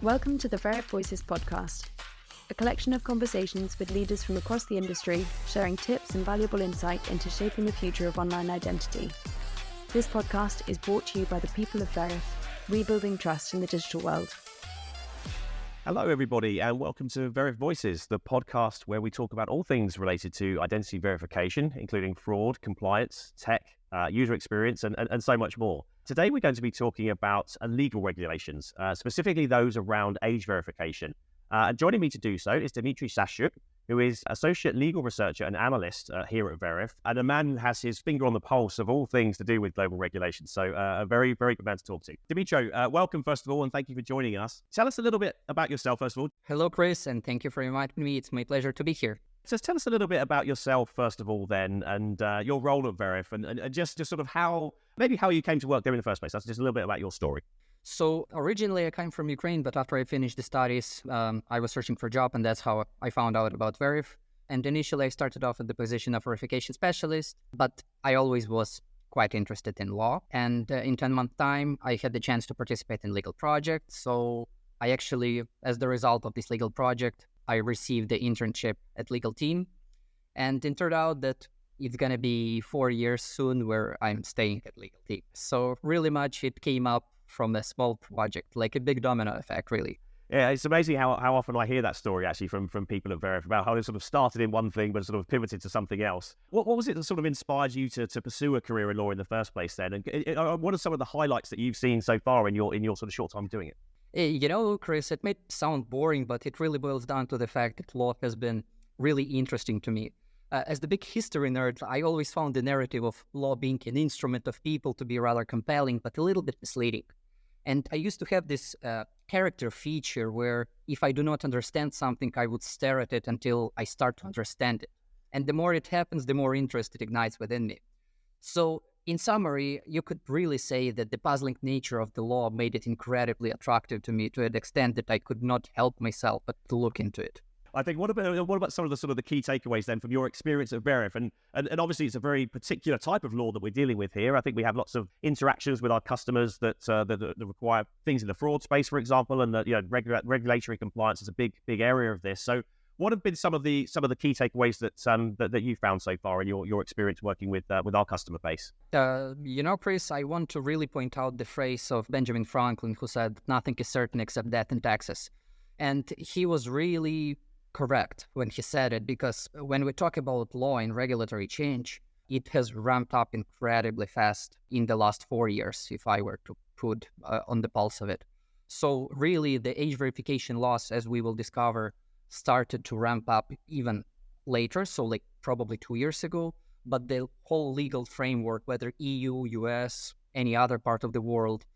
Welcome to the Veriff Voices podcast, a collection of conversations with leaders from across the industry, sharing tips and valuable insight into shaping the future of online identity. This podcast is brought to you by the people of Veriff, rebuilding trust in the digital world. Hello, everybody, and welcome to Veriff Voices, the podcast where we talk about all things related to identity verification, including fraud, compliance, tech, user experience, and so much more. Today, we're going to be talking about legal regulations, specifically those around age verification. And joining me to do so is Dmytro Sashchuk, who is Associate Legal Researcher and Analyst here at Veriff, and a man who has his finger on the pulse of all things to do with global regulations. So a very, very good man to talk to. Dmytro, welcome, first of all, and thank you for joining us. Tell us a little bit about yourself, first of all. Hello, Chris, and thank you for inviting me. It's my pleasure to be here. Just tell us a little bit about yourself, first of all, then, and your role at Veriff, and just sort of how you came to work there in the first place. That's just a little bit about your story. So originally I came from Ukraine, but after I finished the studies, I was searching for a job, and that's how I found out about Veriff. And initially I started off at the position of verification specialist, but I always was quite interested in law. And in 10-month time, I had the chance to participate in legal project. So I actually, as the result of this legal project, I received the internship at legal team. And it turned out that it's going to be 4 years soon where I'm staying at legal team. So really much it came up from a small project, like a big domino effect, really. Yeah, it's amazing how often I hear that story, actually, from people at Veriff, about how they sort of started in one thing but sort of pivoted to something else. What was it that sort of inspired you to pursue a career in law in the first place then? And what are some of the highlights that you've seen so far in your sort of short time doing it? You know, Chris, it may sound boring, but it really boils down to the fact that law has been really interesting to me. As the big history nerd, I always found the narrative of law being an instrument of people to be rather compelling, but a little bit misleading. And I used to have this character feature where if I do not understand something, I would stare at it until I start to understand it. And the more it happens, the more interest it ignites within me. So in summary, you could really say that the puzzling nature of the law made it incredibly attractive to me to an extent that I could not help myself but to look into it. I think, what about some of the key takeaways then from your experience at Veriff? And obviously it's a very particular type of law that we're dealing with here. I think we have lots of interactions with our customers that require things in the fraud space, for example, and regulatory compliance is a big area of this. So what have been some of the key takeaways that you found so far in your experience working with our customer base? Chris, I want to really point out the phrase of Benjamin Franklin, who said, "Nothing is certain except death and taxes." And he was really correct when he said it, because when we talk about law and regulatory change, it has ramped up incredibly fast in the last 4 years, if I were to put on the pulse of it. So really, the age verification laws, as we will discover, started to ramp up even later, so like probably 2 years ago. But the whole legal framework, whether EU, US, any other part of the world,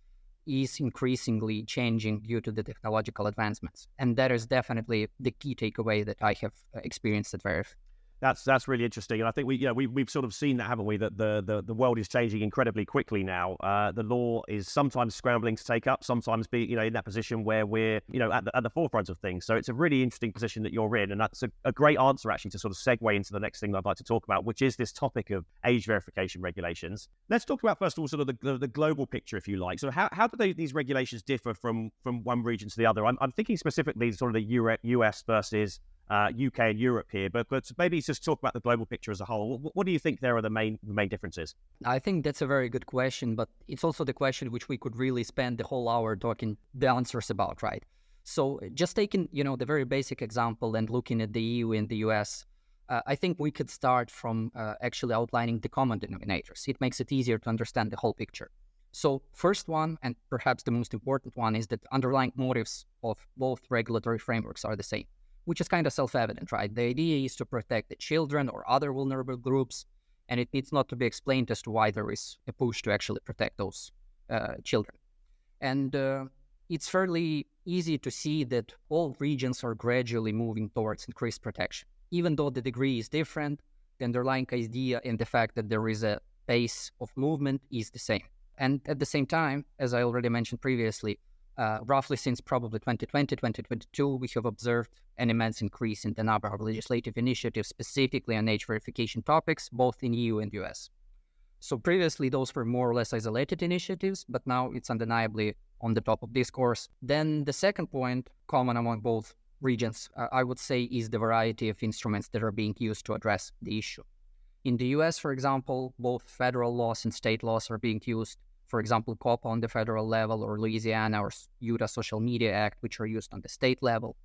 is increasingly changing due to the technological advancements. And that is definitely the key takeaway that I have experienced at Veriff. That's really interesting, and I think we've sort of seen that, haven't we? That the world is changing incredibly quickly now. The law is sometimes scrambling to take up, sometimes be in that position where we're at the forefront of things. So it's a really interesting position that you're in, and that's a great answer actually to sort of segue into the next thing that I'd like to talk about, which is this topic of age verification regulations. Let's talk about first of all sort of the global picture, if you like. So how do these regulations differ from one region to the other? I'm thinking specifically sort of the US versus UK and Europe here, but maybe just talk about the global picture as a whole. What do you think there are the main differences? I think that's a very good question, but it's also the question which we could really spend the whole hour talking the answers about, right? So just taking, the very basic example and looking at the EU and the US, I think we could start from actually outlining the common denominators. It makes it easier to understand the whole picture. So first one, and perhaps the most important one, is that underlying motives of both regulatory frameworks are the same, which is kind of self-evident, right? The idea is to protect the children or other vulnerable groups, and it needs not to be explained as to why there is a push to actually protect those children. And it's fairly easy to see that all regions are gradually moving towards increased protection. Even though the degree is different, the underlying idea and the fact that there is a pace of movement is the same. And at the same time, as I already mentioned previously, roughly since probably 2020, 2022, we have observed an immense increase in the number of legislative initiatives specifically on age verification topics, both in EU and US. So previously, those were more or less isolated initiatives, but now it's undeniably on the top of discourse. Then the second point, common among both regions, I would say, is the variety of instruments that are being used to address the issue. In the US, for example, both federal laws and state laws are being used. For example, COPPA on the federal level, or Louisiana or Utah Social Media Act, which are used on the state level.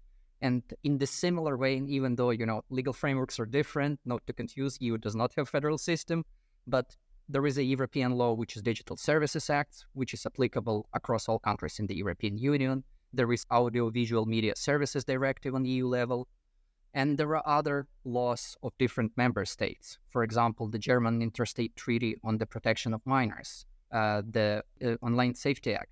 And in the similar way, even though, legal frameworks are different, not to confuse, EU does not have a federal system, but there is a European law, which is Digital Services Act, which is applicable across all countries in the European Union. There is Audiovisual Media Services Directive on the EU level. And there are other laws of different member states. For example, the German Interstate Treaty on the Protection of Minors, the Online Safety Act.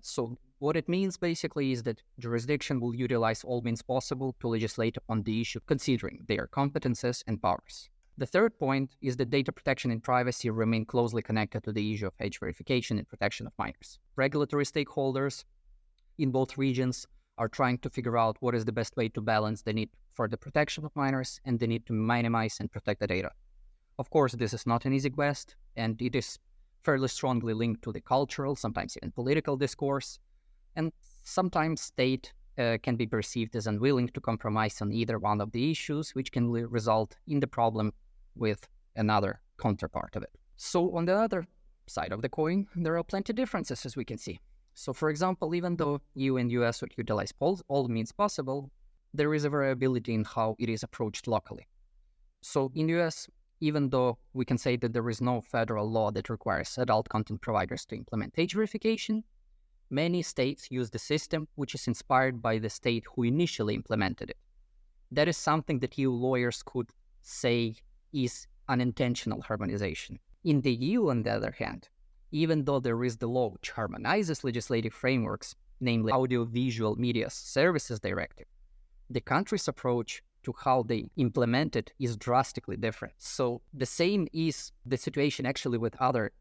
So what it means basically is that jurisdiction will utilize all means possible to legislate on the issue, considering their competences and powers. The third point is that data protection and privacy remain closely connected to the issue of age verification and protection of minors. Regulatory stakeholders in both regions are trying to figure out what is the best way to balance the need for the protection of minors and the need to minimize and protect the data. Of course, this is not an easy quest, and it is fairly strongly linked to the cultural, sometimes even political discourse, and sometimes state can be perceived as unwilling to compromise on either one of the issues, which can result in the problem with another counterpart of it. So on the other side of the coin, there are plenty of differences, as we can see. So for example, even though EU and US would utilize all means possible, there is a variability in how it is approached locally. So in US, even though we can say that there is no federal law that requires adult content providers to implement age verification, many states use the system which is inspired by the state who initially implemented it. That is something that EU lawyers could say is unintentional harmonization. In the EU, on the other hand, even though there is the law which harmonizes legislative frameworks, namely Audiovisual Media Services Directive, the country's approach to how they implement it is drastically different. So the same is the situation actually with other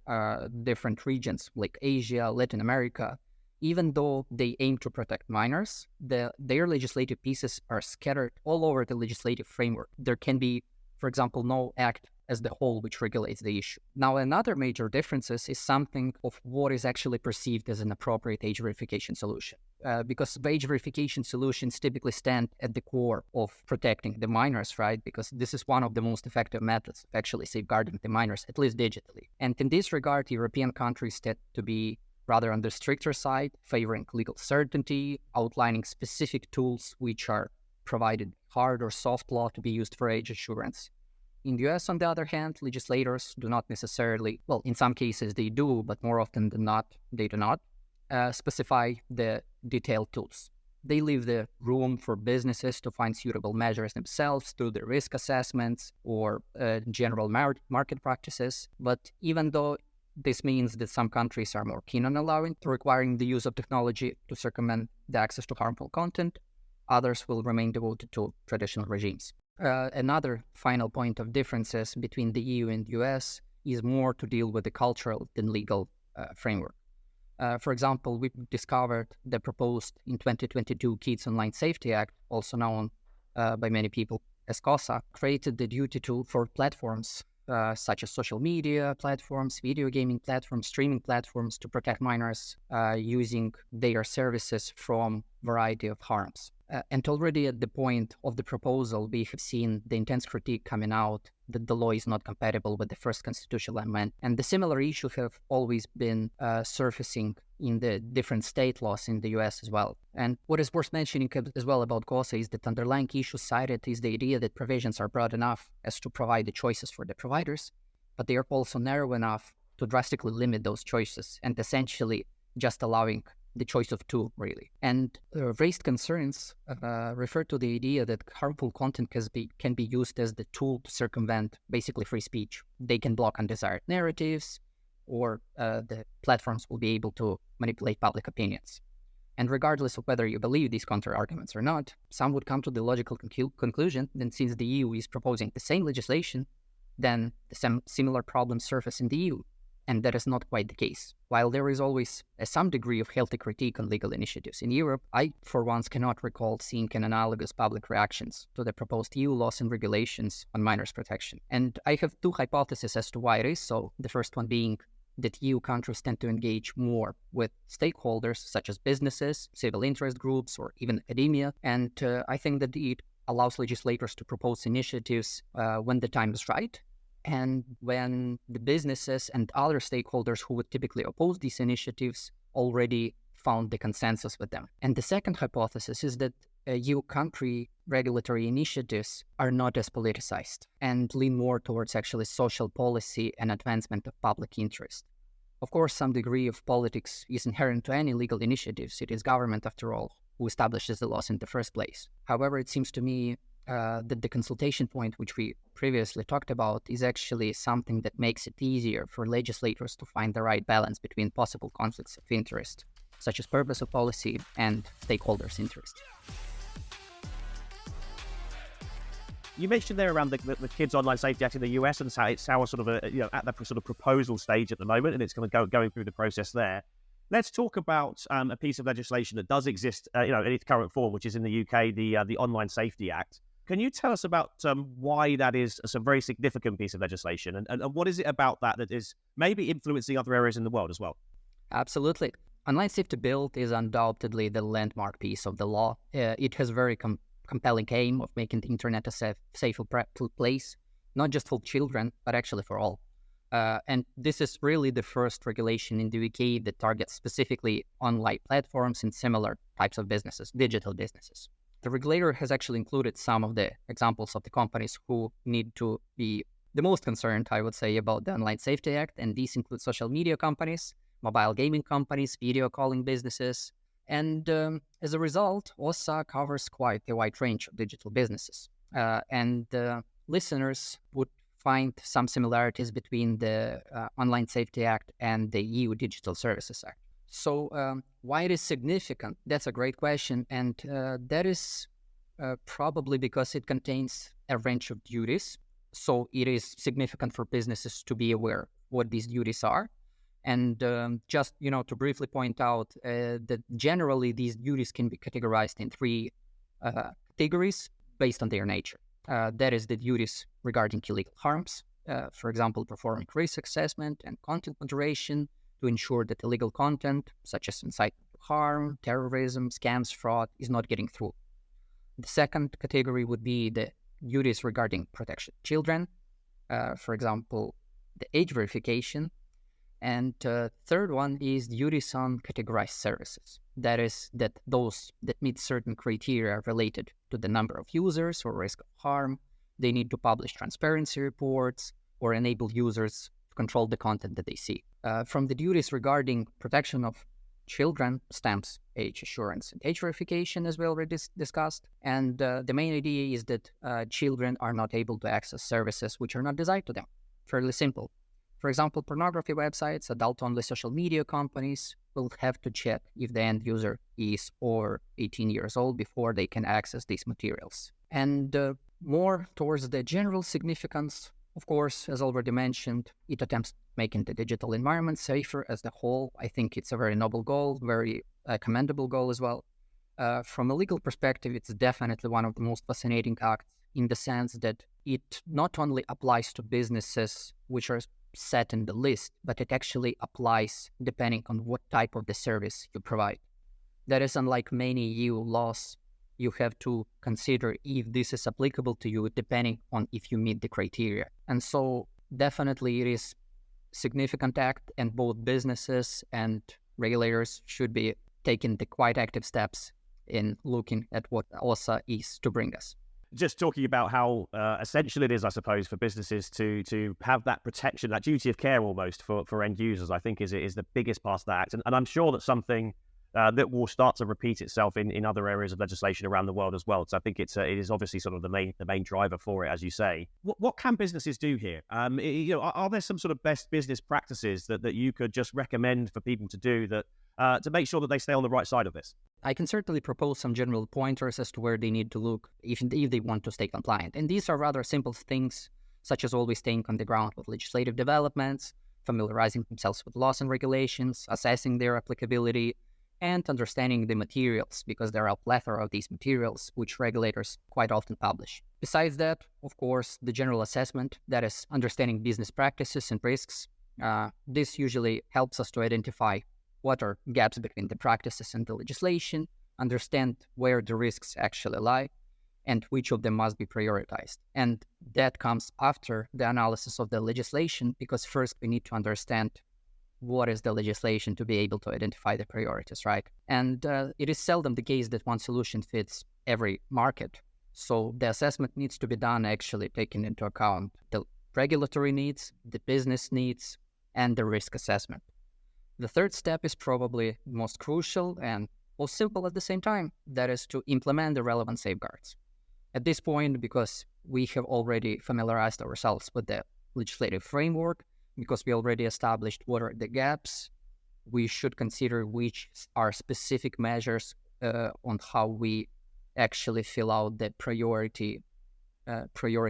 different regions like Asia, Latin America. Even though they aim to protect minors, their legislative pieces are scattered all over the legislative framework. There can be, for example, no act as the whole which regulates the issue. Now, another major difference is something of what is actually perceived as an appropriate age verification solution. Because age verification solutions typically stand at the core of protecting the minors, right? Because this is one of the most effective methods of actually safeguarding the minors, at least digitally. And in this regard, European countries tend to be rather on the stricter side, favoring legal certainty, outlining specific tools which are provided hard or soft law to be used for age assurance. In the US, on the other hand, legislators do not necessarily, well, in some cases they do, but more often than not, they do not specify the detailed tools. They leave the room for businesses to find suitable measures themselves through the risk assessments or general market practices. But even though this means that some countries are more keen on requiring the use of technology to circumvent the access to harmful content, others will remain devoted to traditional regimes. Another final point of differences between the EU and US is more to deal with the cultural than legal framework. For example, we discovered the proposed in 2022 Kids Online Safety Act, also known by many people as COSA, created the duty for platforms such as social media platforms, video gaming platforms, streaming platforms to protect minors using their services from a variety of harms. And already at the point of the proposal, we have seen the intense critique coming out that the law is not compatible with the first constitutional amendment. And the similar issue have always been surfacing in the different state laws in the US as well. And what is worth mentioning as well about COSA is that underlying issue cited is the idea that provisions are broad enough as to provide the choices for the providers, but they are also narrow enough to drastically limit those choices and essentially just allowing the choice of two, really. And raised concerns refer to the idea that harmful content can be used as the tool to circumvent basically free speech. They can block undesired narratives, or the platforms will be able to manipulate public opinions. And regardless of whether you believe these counter-arguments or not, some would come to the logical conclusion that since the EU is proposing the same legislation, then the similar problems surface in the EU. And that is not quite the case. While there is always some degree of healthy critique on legal initiatives in Europe, I, for once, cannot recall seeing an analogous public reactions to the proposed EU laws and regulations on minors' protection. And I have two hypotheses as to why it is so. The first one being that EU countries tend to engage more with stakeholders such as businesses, civil interest groups, or even academia. And I think that it allows legislators to propose initiatives when the time is right, and when the businesses and other stakeholders who would typically oppose these initiatives already found the consensus with them. And the second hypothesis is that EU country regulatory initiatives are not as politicized and lean more towards actually social policy and advancement of public interest. Of course, some degree of politics is inherent to any legal initiatives. It is government, after all, who establishes the laws in the first place. However, it seems to me that the consultation point, which we previously talked about, is actually something that makes it easier for legislators to find the right balance between possible conflicts of interest, such as purpose of policy and stakeholders' interest. You mentioned there around the Kids Online Safety Act in the US, and it's how sort of at the sort of proposal stage at the moment, and it's going to going through the process there. Let's talk about a piece of legislation that does exist, in its current form, which is in the UK, the Online Safety Act. Can you tell us about why that is a very significant piece of legislation, and what is it about that is maybe influencing other areas in the world as well? Absolutely. Online Safety Bill is undoubtedly the landmark piece of the law. It has very compelling aim of making the internet a safer place, not just for children, but actually for all. And this is really the first regulation in the UK that targets specifically online platforms and similar types of businesses, digital businesses. The regulator has actually included some of the examples of the companies who need to be the most concerned, I would say, about the Online Safety Act, and these include social media companies, mobile gaming companies, video calling businesses, and as a result, OSA covers quite a wide range of digital businesses. And listeners would find some similarities between the Online Safety Act and the EU Digital Services Act. So why it is significant? That's a great question. And that is probably because it contains a range of duties. So it is significant for businesses to be aware what these duties are. And just, to briefly point out that generally these duties can be categorized in three categories based on their nature. That is the duties regarding illegal harms, for example, performing risk assessment and content moderation to ensure that illegal content, such as incitement to harm, terrorism, scams, fraud, is not getting through. The second category would be the duties regarding protection of children, for example, the age verification. And third one is duties on categorized services. That is, that those that meet certain criteria related to the number of users or risk of harm, they need to publish transparency reports or enable users to control the content that they see. From the duties regarding protection of children stems age assurance and age verification, as we already discussed. And the main idea is that children are not able to access services which are not designed to them. Fairly simple. For example, pornography websites, adult-only social media companies will have to check if the end user is over 18 years old before they can access these materials. And more towards the general significance, of course, as already mentioned, it attempts making the digital environment safer as a whole. I think it's a very noble goal, very commendable goal as well. From a legal perspective, it's definitely one of the most fascinating acts in the sense that it not only applies to businesses which are set in the list, but it actually applies depending on what type of the service you provide. That is, unlike many EU laws, you have to consider if this is applicable to you depending on if you meet the criteria. And so definitely it is a significant act, and both businesses and regulators should be taking the quite active steps in looking at what OSA is to bring us. Just talking about how essential it is, I suppose, for businesses to have that protection, that duty of care almost for end users, I think is the biggest part of that act. And I'm sure that's something that will start to repeat itself in other areas of legislation around the world as well. So I think it is obviously sort of the main driver for it, as you say. What can businesses do here? Are there some sort of best business practices that you could just recommend for people to do that to make sure that they stay on the right side of this? I can certainly propose some general pointers as to where they need to look if they want to stay compliant. And these are rather simple things, such as always staying on the ground with legislative developments, familiarizing themselves with laws and regulations, assessing their applicability, and understanding the materials, because there are a plethora of these materials which regulators quite often publish. Besides that, of course, the general assessment, that is understanding business practices and risks, This usually helps us to identify what are gaps between the practices and the legislation, understand where the risks actually lie, and which of them must be prioritized. And that comes after the analysis of the legislation, because first we need to understand what is the legislation to be able to identify the priorities, right? And it is seldom the case that one solution fits every market. So the assessment needs to be done actually taking into account the regulatory needs, the business needs, and the risk assessment. The third step is probably most crucial and most simple at the same time. That is to implement the relevant safeguards. At this point, because we have already familiarized ourselves with the legislative framework, because we already established what are the gaps, we should consider which are specific measures on how we actually fill out the priority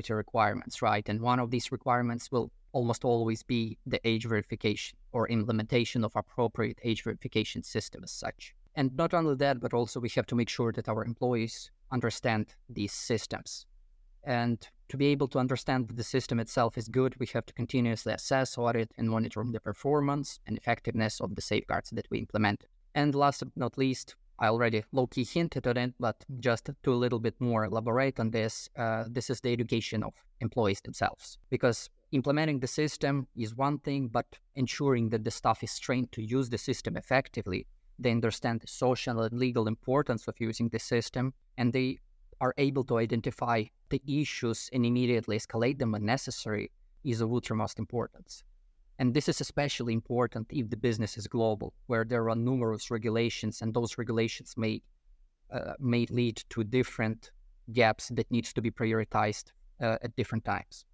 requirements, right? And one of these requirements will almost always be the age verification or implementation of appropriate age verification system as such. And not only that, but also we have to make sure that our employees understand these systems. And to be able to understand that the system itself is good, we have to continuously assess, audit, and monitor the performance and effectiveness of the safeguards that we implement. And last but not least, I already low-key hinted on it, but just to a little bit more elaborate on this, this is the education of employees themselves. Because implementing the system is one thing, but ensuring that the staff is trained to use the system effectively, they understand the social and legal importance of using the system, and they are able to identify the issues and immediately escalate them when necessary, is of utmost importance. And this is especially important if the business is global, where there are numerous regulations, and those regulations may lead to different gaps that needs to be prioritized at different times.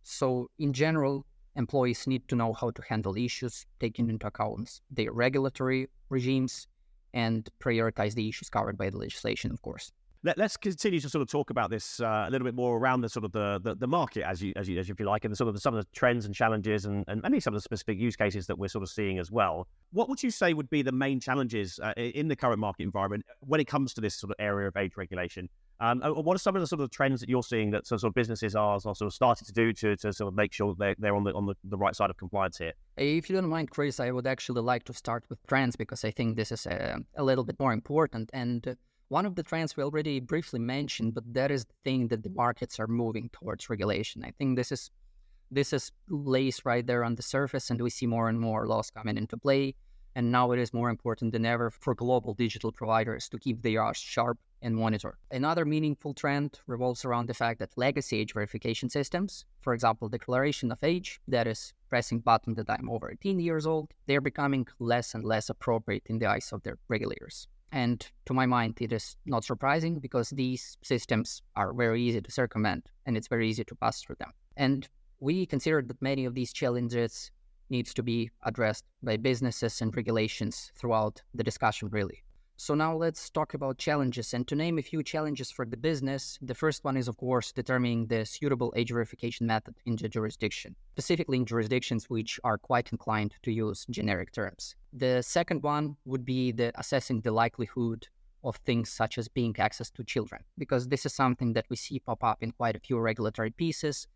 So in general, employees need to know how to handle issues, taking into account their regulatory regimes, and prioritize the issues covered by the legislation, of course. Let's continue to sort of talk about this a little bit more around the sort of the market, as you like, and the sort of some of the trends and challenges, and maybe some of the specific use cases that we're sort of seeing as well. What would you say would be the main challenges in the current market environment when it comes to this sort of area of age regulation? What are some of the sort of trends that you're seeing that sort of businesses are sort of starting to do to sort of make sure they're on the right side of compliance here? If you don't mind, Chris, I would actually like to start with trends, because I think this is a little bit more important. And one of the trends we already briefly mentioned, but that is the thing that the markets are moving towards regulation. I think this is lays right there on the surface, and we see more and more laws coming into play. And now it is more important than ever for global digital providers to keep their eyes sharp and monitor. Another meaningful trend revolves around the fact that legacy age verification systems, for example, declaration of age, that is pressing button that I'm over 18 years old, they're becoming less and less appropriate in the eyes of their regulators. And to my mind, it is not surprising, because these systems are very easy to circumvent, and it's very easy to pass through them. And we consider that many of these challenges needs to be addressed by businesses and regulations throughout the discussion, really. So now let's talk about challenges. And to name a few challenges for the business, the first one is, of course, determining the suitable age verification method in the jurisdiction, specifically in jurisdictions which are quite inclined to use generic terms. The second one would be assessing the likelihood of things such as being access to children, because this is something that we see pop up in quite a few regulatory pieces.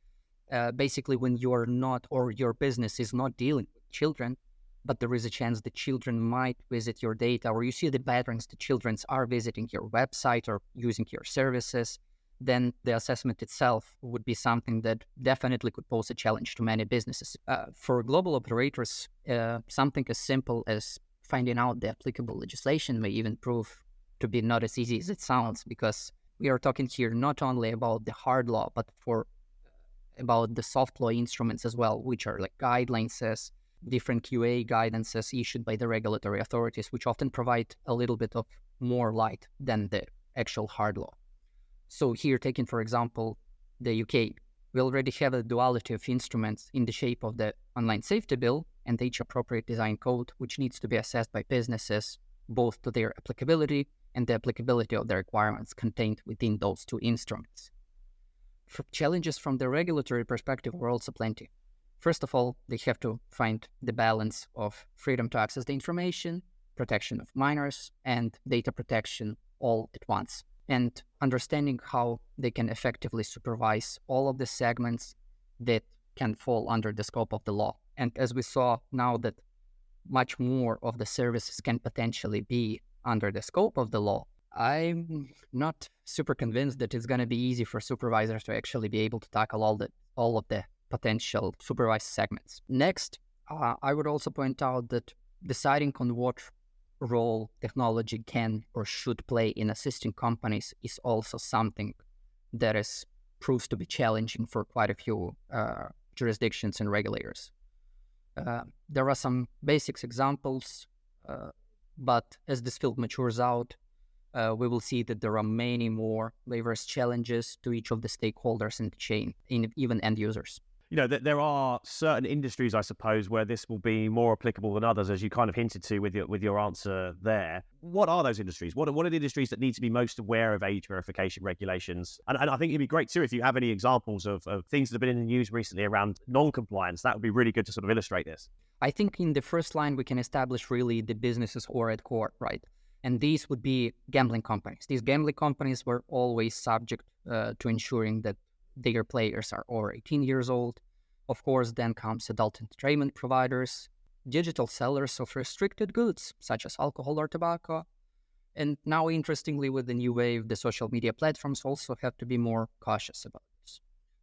Basically, when you're not, or your business is not dealing with children, but there is a chance that children might visit your data, or you see the patterns that children are visiting your website or using your services, then the assessment itself would be something that definitely could pose a challenge to many businesses. For global operators, something as simple as finding out the applicable legislation may even prove to be not as easy as it sounds, because we are talking here not only about the hard law, but about the soft law instruments as well, which are like guidelines, different QA guidances issued by the regulatory authorities, which often provide a little bit of more light than the actual hard law. So here, taking for example the UK, we already have a duality of instruments in the shape of the Online Safety Bill and the Age Appropriate Design Code, which needs to be assessed by businesses, both to their applicability and the applicability of the requirements contained within those two instruments. Challenges from the regulatory perspective are also plenty. First of all, they have to find the balance of freedom to access the information, protection of minors, and data protection all at once, and understanding how they can effectively supervise all of the segments that can fall under the scope of the law. And as we saw now that much more of the services can potentially be under the scope of the law, I'm not super convinced that it's going to be easy for supervisors to actually be able to tackle all of the potential supervised segments. Next, I would also point out that deciding on what role technology can or should play in assisting companies is also something that is proves to be challenging for quite a few jurisdictions and regulators. There are some basic examples, but as this field matures out, we will see that there are many more diverse challenges to each of the stakeholders in the chain, even end users. There are certain industries, I suppose, where this will be more applicable than others, as you kind of hinted to with your answer there. What are those industries? What are the industries that need to be most aware of age verification regulations? And I think it'd be great too if you have any examples of things that have been in the news recently around non-compliance. That would be really good to sort of illustrate this. I think in the first line, we can establish really the businesses who are at core, right? And these would be gambling companies. These gambling companies were always subject to ensuring that their players are over 18 years old. Of course, then comes adult entertainment providers, digital sellers of restricted goods, such as alcohol or tobacco. And now, interestingly, with the new wave, the social media platforms also have to be more cautious about this.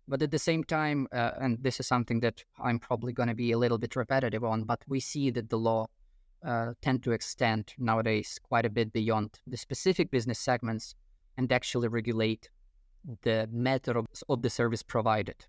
But at the same time, and this is something that I'm probably going to be a little bit repetitive on, but we see that the law tend to extend nowadays quite a bit beyond the specific business segments and actually regulate the method of the service provided,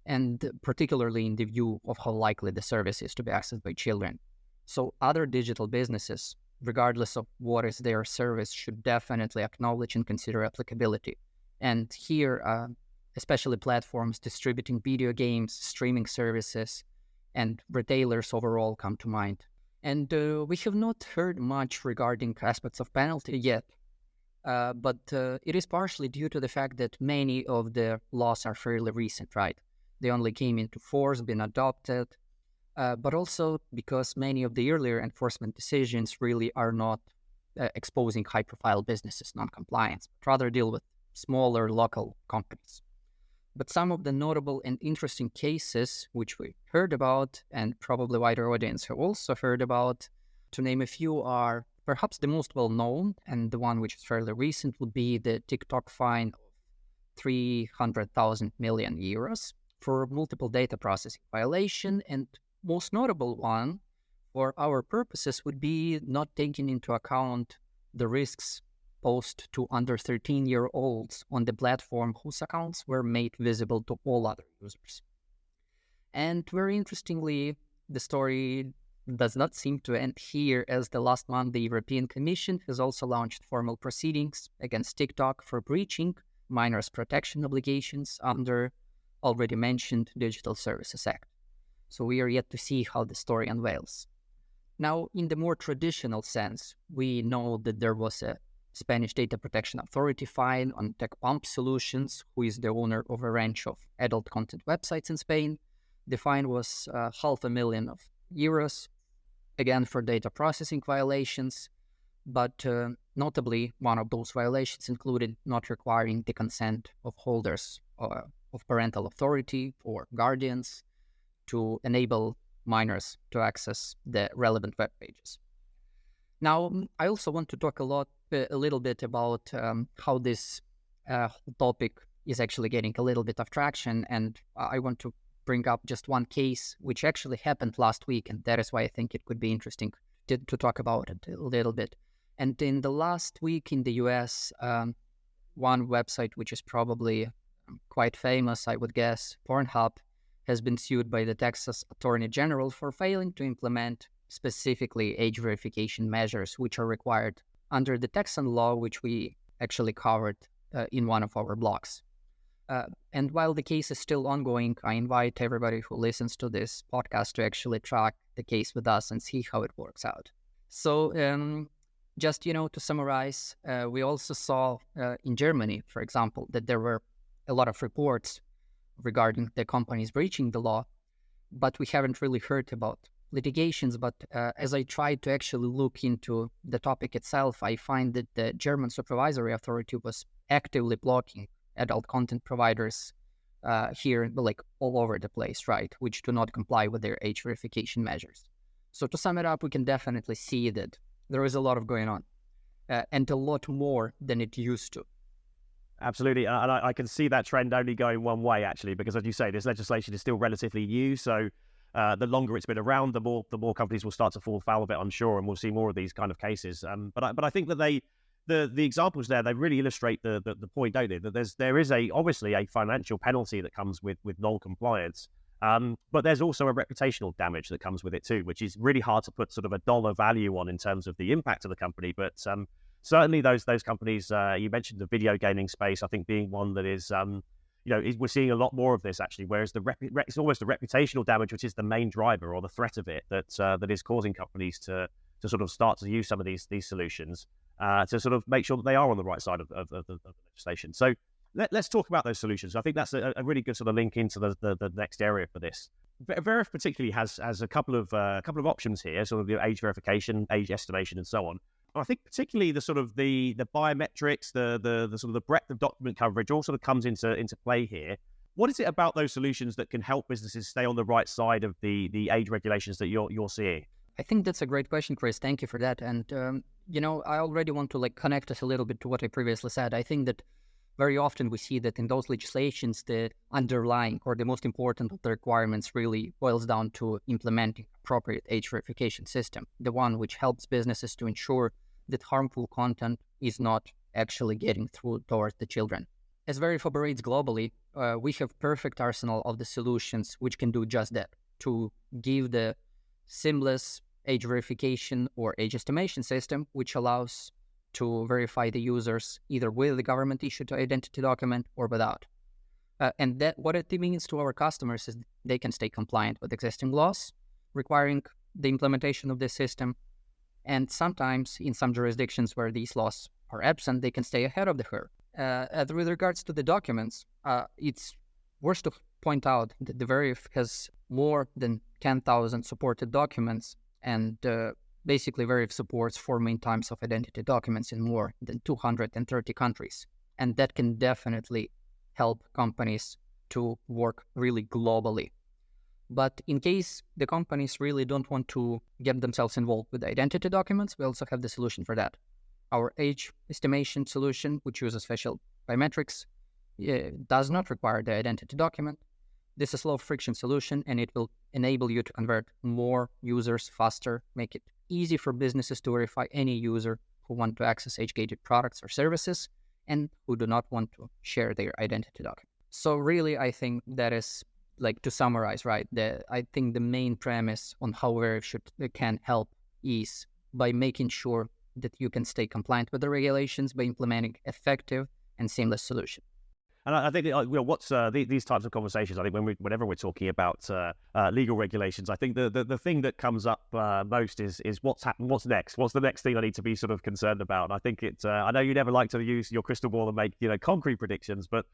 and particularly in the view of how likely the service is to be accessed by children. So other digital businesses, regardless of what is their service, should definitely acknowledge and consider applicability. And here, especially platforms distributing video games, streaming services, and retailers overall come to mind. And we have not heard much regarding aspects of penalty yet, but it is partially due to the fact that many of the laws are fairly recent, right? They only came into force, been adopted, but also because many of the earlier enforcement decisions really are not exposing high-profile businesses' non-compliance, but rather deal with smaller local companies. But some of the notable and interesting cases which we heard about, and probably wider audience have also heard about, to name a few, are perhaps the most well-known, and the one which is fairly recent would be the TikTok fine of 300,000 million euros for multiple data processing violation, and most notable one for our purposes would be not taking into account the risks posed to under 13-year-olds on the platform whose accounts were made visible to all other users. And very interestingly, the story does not seem to end here, as the last month the European Commission has also launched formal proceedings against TikTok for breaching minors' protection obligations under already mentioned Digital Services Act. So we are yet to see how the story unveils. Now, in the more traditional sense, we know that there was a Spanish Data Protection Authority fine on TechPump Solutions, who is the owner of a range of adult content websites in Spain. The fine was €500,000, again for data processing violations, but notably one of those violations included not requiring the consent of holders of parental authority or guardians to enable minors to access the relevant web pages. Now, I also want to talk a little bit about how this topic is actually getting a little bit of traction, and I want to bring up just one case which actually happened last week, and that is why I think it could be interesting to talk about it a little bit. And in the last week in the US, one website which is probably quite famous, I would guess, Pornhub, has been sued by the Texas Attorney General for failing to implement specifically age verification measures which are required under the Texan law, which we actually covered in one of our blogs. And while the case is still ongoing, I invite everybody who listens to this podcast to actually track the case with us and see how it works out. So just, to summarize, we also saw in Germany, for example, that there were a lot of reports regarding the companies breaching the law, but we haven't really heard about litigations. But as I tried to actually look into the topic itself, I find that the German supervisory authority was actively blocking adult content providers here, like all over the place, right, which do not comply with their age verification measures. So to sum it up, we can definitely see that there is a lot of going on, and a lot more than it used to. Absolutely, and I can see that trend only going one way, actually, because as you say, this legislation is still relatively new, so the longer it's been around, the more companies will start to fall foul of it, I'm sure, and we'll see more of these kind of cases. But I think that the examples there, they really illustrate the point, don't they? That there is obviously a financial penalty that comes with non-compliance, but there's also a reputational damage that comes with it too, which is really hard to put sort of a dollar value on in terms of the impact of the company, but certainly those companies, you mentioned the video gaming space, I think being one that is, we're seeing a lot more of this actually, whereas it's almost the reputational damage, which is the main driver or the threat of it that is causing companies to sort of start to use some of these solutions to sort of make sure that they are on the right side of the legislation. So let's talk about those solutions. I think that's a really good sort of link into the next area for this. Veriff particularly has a couple of options here, sort of the age verification, age estimation, and so on. I think particularly the sort of the biometrics, the sort of the breadth of document coverage all sort of comes into play here. What is it about those solutions that can help businesses stay on the right side of the age regulations that you're seeing? I think that's a great question, Chris. Thank you for that. And I already want to connect us a little bit to what I previously said. I think that very often we see that in those legislations, the underlying or the most important of the requirements really boils down to implementing appropriate age verification system, the one which helps businesses to ensure that harmful content is not actually getting through towards the children. As Veriff operates globally, we have perfect arsenal of the solutions which can do just that, to give the seamless age verification or age estimation system, which allows to verify the users either with the government-issued identity document or without. And that what it means to our customers is they can stay compliant with existing laws requiring the implementation of this system. And sometimes in some jurisdictions where these laws are absent, they can stay ahead of the curve. With regards to the documents, it's worth to point out that the Veriff has more than 10,000 supported documents, and basically, Veriff supports 4 main types of identity documents in more than 230 countries. And that can definitely help companies to work really globally. But in case the companies really don't want to get themselves involved with identity documents, we also have the solution for that. Our age estimation solution, which uses special biometrics, does not require the identity document. This is a low-friction solution, and it will enable you to convert more users faster, make it easy for businesses to verify any user who want to access age-gated products or services and who do not want to share their identity document. So really, I think that is, to summarize, right, I think the main premise on how Veriff can help is by making sure that you can stay compliant with the regulations by implementing effective and seamless solutions. And I think what's these types of conversations, I think whenever we're talking about legal regulations, I think the thing that comes up most is what's next? What's the next thing I need to be sort of concerned about? And I think I know you never like to use your crystal ball and make concrete predictions, but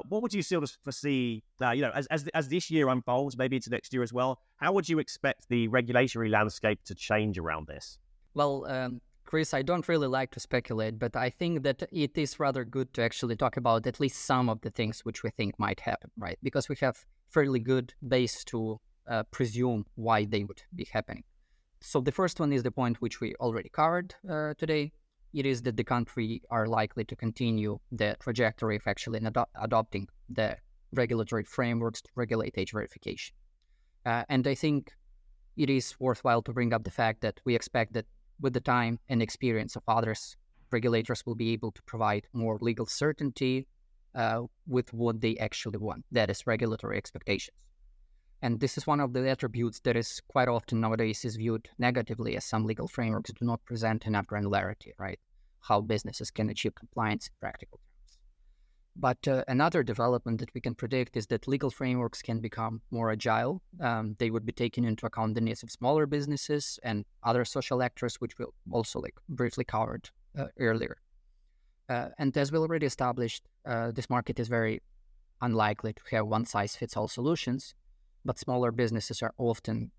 what would you sort of foresee as this year unfolds, maybe into next year as well? How would you expect the regulatory landscape to change around this? Well, Chris, I don't really like to speculate, but I think that it is rather good to actually talk about at least some of the things which we think might happen, right? Because we have fairly good base to presume why they would be happening. So the first one is the point which we already covered today. It is that the country are likely to continue the trajectory of actually adopting the regulatory frameworks to regulate age verification. And I think it is worthwhile to bring up the fact that we expect that with the time and experience of others, regulators will be able to provide more legal certainty with what they actually want, that is regulatory expectations. And this is one of the attributes that is quite often nowadays is viewed negatively, as some legal frameworks do not present enough granularity, right? How businesses can achieve compliance in practical terms. But another development that we can predict is that legal frameworks can become more agile. They would be taking into account the needs of smaller businesses and other social actors, which we also briefly covered earlier. And as we already established, this market is very unlikely to have one-size-fits-all solutions, but smaller businesses are often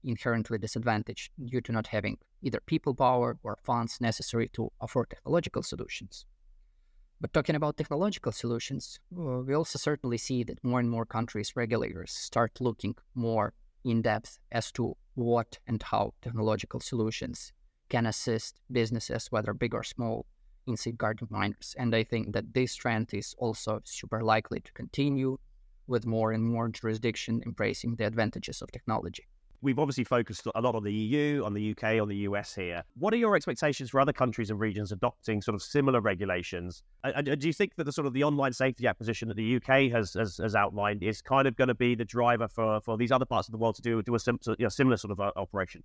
inherently disadvantaged due to not having either people power or funds necessary to afford technological solutions. But talking about technological solutions, we also certainly see that more and more countries' regulators start looking more in depth as to what and how technological solutions can assist businesses, whether big or small, in safeguarding minors. And I think that this trend is also super likely to continue, with more and more jurisdiction embracing the advantages of technology. We've obviously focused a lot on the EU, on the UK, on the US here. What are your expectations for other countries and regions adopting sort of similar regulations? Do you think that the Online Safety Act position that the UK has outlined is kind of going to be the driver for these other parts of the world to do a similar sort of operation?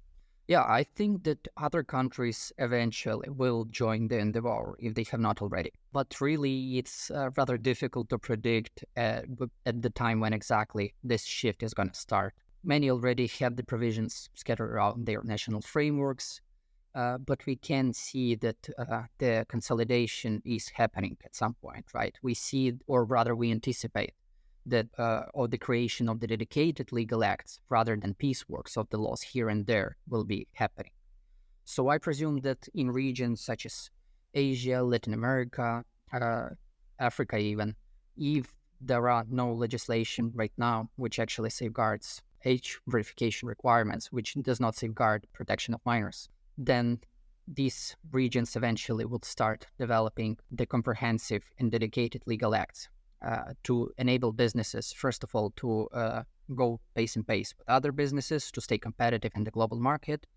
Yeah, I think that other countries eventually will join the endeavor if they have not already. But really, it's rather difficult to predict at the time when exactly this shift is going to start. Many already have the provisions scattered around their national frameworks, but we can see that the consolidation is happening at some point, right? We see, or rather we anticipate, that or the creation of the dedicated legal acts rather than pieceworks of the laws here and there will be happening. So I presume that in regions such as Asia, Latin America, Africa even, if there are no legislation right now which actually safeguards age verification requirements, which does not safeguard protection of minors, then these regions eventually will start developing the comprehensive and dedicated legal acts to enable businesses, first of all, to go pace in pace with other businesses, to stay competitive in the global market,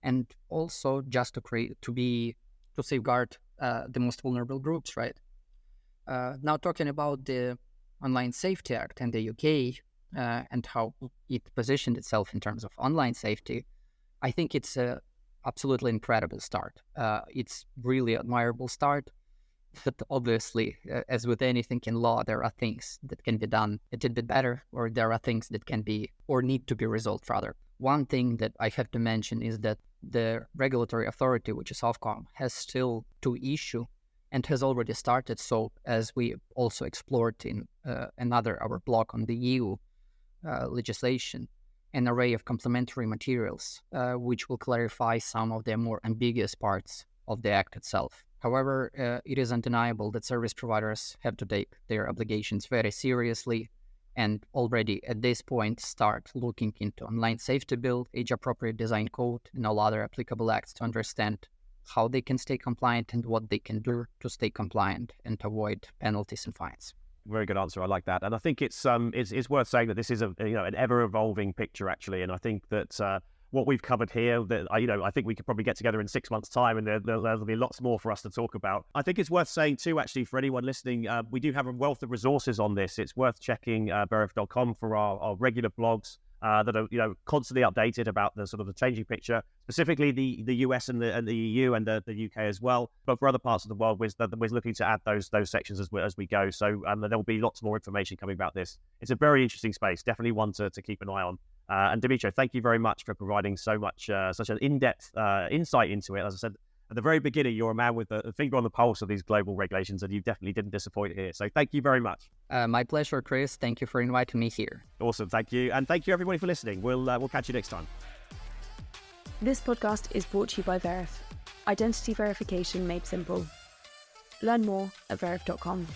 and also just to safeguard the most vulnerable groups, right? Now, talking about the Online Safety Act in the UK and how it positioned itself in terms of online safety, I think it's an absolutely incredible start. It's really admirable start. But obviously, as with anything in law, there are things that can be done a little bit better, or there are things that can be, or need to be resolved rather. One thing that I have to mention is that the regulatory authority, which is Ofcom, has still to issue and has already started. So as we also explored in our blog on the EU legislation, an array of complementary materials, which will clarify some of the more ambiguous parts of the Act itself. However, it is undeniable that service providers have to take their obligations very seriously and already at this point start looking into Online Safety Bill, Age-Appropriate Design Code, and all other applicable acts to understand how they can stay compliant and what they can do to stay compliant and avoid penalties and fines. Very good answer. I like that, and I think it's worth saying that this is an ever-evolving picture actually, and I think that what we've covered here, that I think we could probably get together in 6 months' time, and there'll be lots more for us to talk about. I think it's worth saying too, actually, for anyone listening, we do have a wealth of resources on this. It's worth checking Veriff.com for our regular blogs that are constantly updated about the sort of the changing picture, specifically the US and the EU and the UK as well. But for other parts of the world, we're looking to add those sections as we go. So there will be lots more information coming about this. It's a very interesting space, definitely one to keep an eye on. And Dmytro, thank you very much for providing such an in-depth insight into it. As I said at the very beginning, you're a man with a finger on the pulse of these global regulations, and you definitely didn't disappoint here. So thank you very much. My pleasure, Chris. Thank you for inviting me here. Awesome, thank you. And thank you everybody for listening. We'll catch you next time. This podcast is brought to you by Veriff. Identity verification made simple. Learn more at veriff.com.